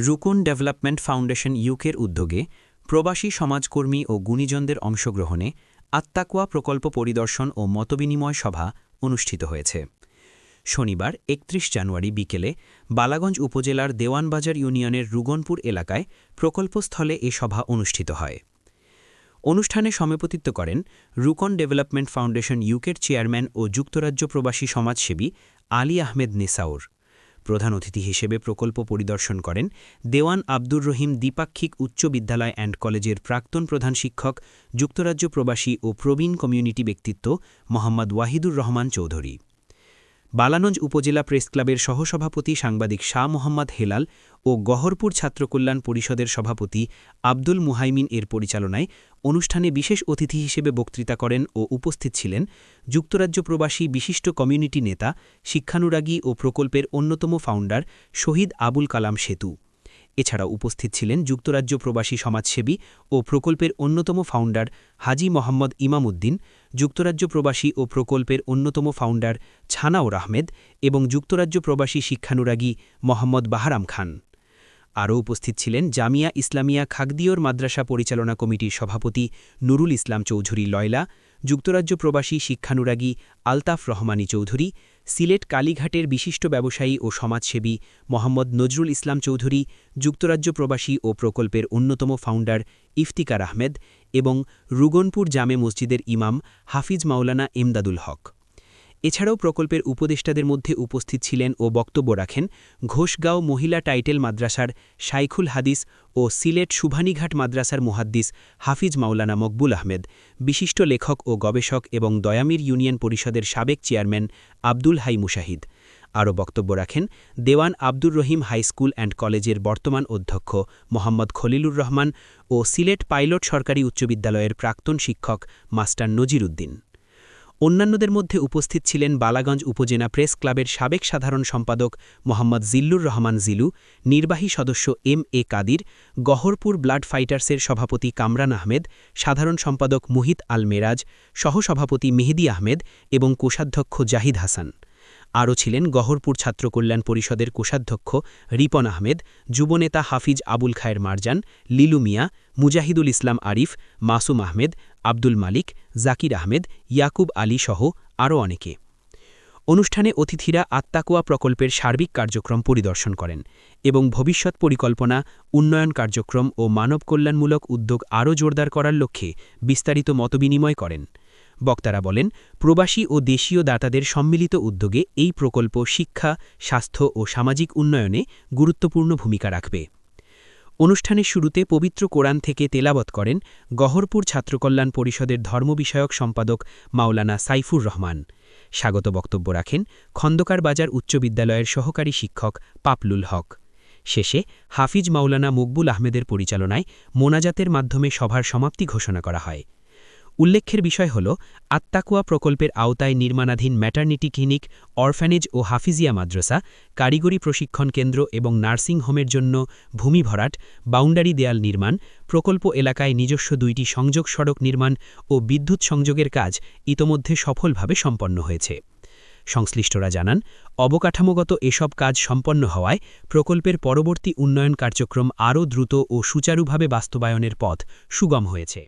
রুকুন development foundation ইউকের উদ্যোগে প্রবাসী সমাজকর্মী ও গুণীজনদের অংশগ্রহণে আত্মাকুয়া প্রকল্প পরিদর্শন ও মতবিনিময় সভা অনুষ্ঠিত হয়েছে। শনিবার ৩১ জানুয়ারি বিকেলে বালাগঞ্জ উপজেলার দেওয়ানবাজার ইউনিয়নের রুগনপুর এলাকায় প্রকল্পস্থলে এ সভা অনুষ্ঠিত হয়। অনুষ্ঠানে সভাপতিত্ব করেন রুকন ডেভেলপমেন্ট ফাউন্ডেশন ইউকের চেয়ারম্যান ও যুক্তরাজ্য প্রবাসী সমাজসেবী আলী আহমেদ নেসাউর। প্রধান অতিথি হিসেবে প্রকল্প পরিদর্শন করেন দেওয়ান আব্দুর রহিম দ্বিপাক্ষিক উচ্চ বিদ্যালয় অ্যান্ড কলেজের প্রাক্তন প্রধান শিক্ষক, যুক্তরাজ্য প্রবাসী ও প্রবীণ কমিউনিটি ব্যক্তিত্ব মোহাম্মদ ওয়াহিদুর রহমান চৌধুরী। বালাগঞ্জ উপজেলা প্রেসক্লাবের সহসভাপতি সাংবাদিক শাহ মোহাম্মদ হেলাল ও গহরপুর ছাত্রকল্যাণ পরিষদের সভাপতি আব্দুল মুহাইমিন এর পরিচালনায় অনুষ্ঠানে বিশেষ অতিথি হিসেবে বক্তৃতা করেন ও উপস্থিত ছিলেন যুক্তরাজ্য প্রবাসী বিশিষ্ট কমিউনিটি নেতা, শিক্ষানুরাগী ও প্রকল্পের অন্যতম ফাউন্ডার শহীদ আবুল কালাম সেতু। এছাড়াও উপস্থিত ছিলেন যুক্তরাজ্য প্রবাসী সমাজসেবী ও প্রকল্পের অন্যতম ফাউন্ডার হাজী মোহাম্মদ ইমাম উদ্দিন, যুক্তরাজ্য প্রবাসী ও প্রকল্পের অন্যতম ফাউন্ডার ছানাউর আহমেদ এবং যুক্তরাজ্য প্রবাসী শিক্ষানুরাগী মোহাম্মদ বাহারাম খান। আরও উপস্থিত ছিলেন জামিয়া ইসলামিয়া খাগদিয়র মাদ্রাসা পরিচালনা কমিটির সভাপতি নুরুল ইসলাম চৌধুরী লয়লা, যুক্তরাজ্য প্রবাসী শিক্ষানুরাগী আলতাফ রহমানী চৌধুরী, সিলেট কালীঘাটের বিশিষ্ট ব্যবসায়ী ও সমাজসেবী মোহাম্মদ নজরুল ইসলাম চৌধুরী, যুক্তরাজ্য প্রবাসী ও প্রকল্পের অন্যতম ফাউন্ডার ইফতিকার আহমেদ এবং রুগনপুর জামে মসজিদের ইমাম হাফিজ মাওলানা এমদাদুল হক। এছাড়াও প্রকল্পের উপদেষ্টাদের মধ্যে উপস্থিত ছিলেন ও বক্তব্য রাখেন ঘোষগাঁও মহিলা টাইটেল মাদ্রাসার শাইখুল হাদিস ও সিলেট শুভানীঘাট মাদ্রাসার মুহাদ্দিস হাফিজ মাওলানা মকবুল আহমেদ, বিশিষ্ট লেখক ও গবেষক এবং দয়ামির ইউনিয়ন পরিষদের সাবেক চেয়ারম্যান আব্দুল হাই মুশাহিদ। আরও বক্তব্য রাখেন দেওয়ান Abdur Rahim high school and কলেজের বর্তমান অধ্যক্ষ মোহাম্মদ খলিলুর রহমান ও সিলেট পাইলট সরকারি উচ্চ বিদ্যালয়ের প্রাক্তন শিক্ষক মাস্টার নজির উদ্দিন। অন্যান্যদের মধ্যে উপস্থিত ছিলেন বালাগঞ্জ উপজেলা প্রেস ক্লাবের সাবেক সাধারণ সম্পাদক মোহাম্মদ জিল্লুর রহমান জিলু, নির্বাহী সদস্য এম.এ. কাদির, গহরপুর ব্লাড ফাইটার্সের সভাপতি কামরান আহমেদ, সাধারণ সম্পাদক মুহিত আল মেরাজ, সহসভাপতি মেহেদি আহমেদ এবং কোষাধ্যক্ষ জাহিদ হাসান। আরও ছিলেন গহরপুর ছাত্রকল্যাণ পরিষদের কোষাধ্যক্ষ রিপন আহমেদ, যুবনেতা হাফিজ আবুল খায়ের মারজান, লিলু মিয়া, মুজাহিদুল ইসলাম আরিফ, মাসুম আহমেদ, আব্দুল মালিক, জাকির আহমেদ, ইয়াকুব আলী সহ আরও অনেকে। অনুষ্ঠানে অতিথিরা আত্মাকুয়া প্রকল্পের সার্বিক কার্যক্রম পরিদর্শন করেন এবং ভবিষ্যৎ পরিকল্পনা, উন্নয়ন কার্যক্রম ও মানব কল্যাণমূলক উদ্যোগ আরও জোরদার করার লক্ষ্যে বিস্তারিত মতবিনিময় করেন। বক্তারা বলেন, প্রবাসী ও দেশীয় দাতাদের সম্মিলিত উদ্যোগে এই প্রকল্প শিক্ষা, স্বাস্থ্য ও সামাজিক উন্নয়নে গুরুত্বপূর্ণ ভূমিকা রাখবে। অনুষ্ঠানের শুরুতে পবিত্র কোরআন থেকে তেলাওয়াত করেন গহরপুর ছাত্রকল্যাণ পরিষদের ধর্ম বিষয়ক সম্পাদক মাওলানা সাইফুর রহমান। স্বাগত বক্তব্য রাখেন খন্দকার বাজার উচ্চ বিদ্যালয়ের সহকারী শিক্ষক পাপলুল হক। শেষে হাফিজ মাওলানা মকবুল আহমেদের পরিচালনায় মোনাজাতের মাধ্যমে সভার সমাপ্তি ঘোষণা করা হয়। উল্লেখ্যের বিষয় হল, আত্মাকুয়া প্রকল্পের আওতায় নির্মাণাধীন ম্যাটারনিটি ক্লিনিক, অরফ্যানেজ ও হাফিজিয়া মাদ্রাসা, কারিগরি প্রশিক্ষণ কেন্দ্র এবং নার্সিং হোমের জন্য ভূমি ভরাট, বাউন্ডারি দেয়াল নির্মাণ, প্রকল্প এলাকায় নিজস্ব ২টি সংযোগ সড়ক নির্মাণ ও বিদ্যুৎ সংযোগের কাজ ইতোমধ্যে সফলভাবে সম্পন্ন হয়েছে। সংশ্লিষ্টরা জানান, অবকাঠামোগত এসব কাজ সম্পন্ন হওয়ায় প্রকল্পের পরবর্তী উন্নয়ন কার্যক্রম আরও দ্রুত ও সুচারুভাবে বাস্তবায়নের পথ সুগম হয়েছে।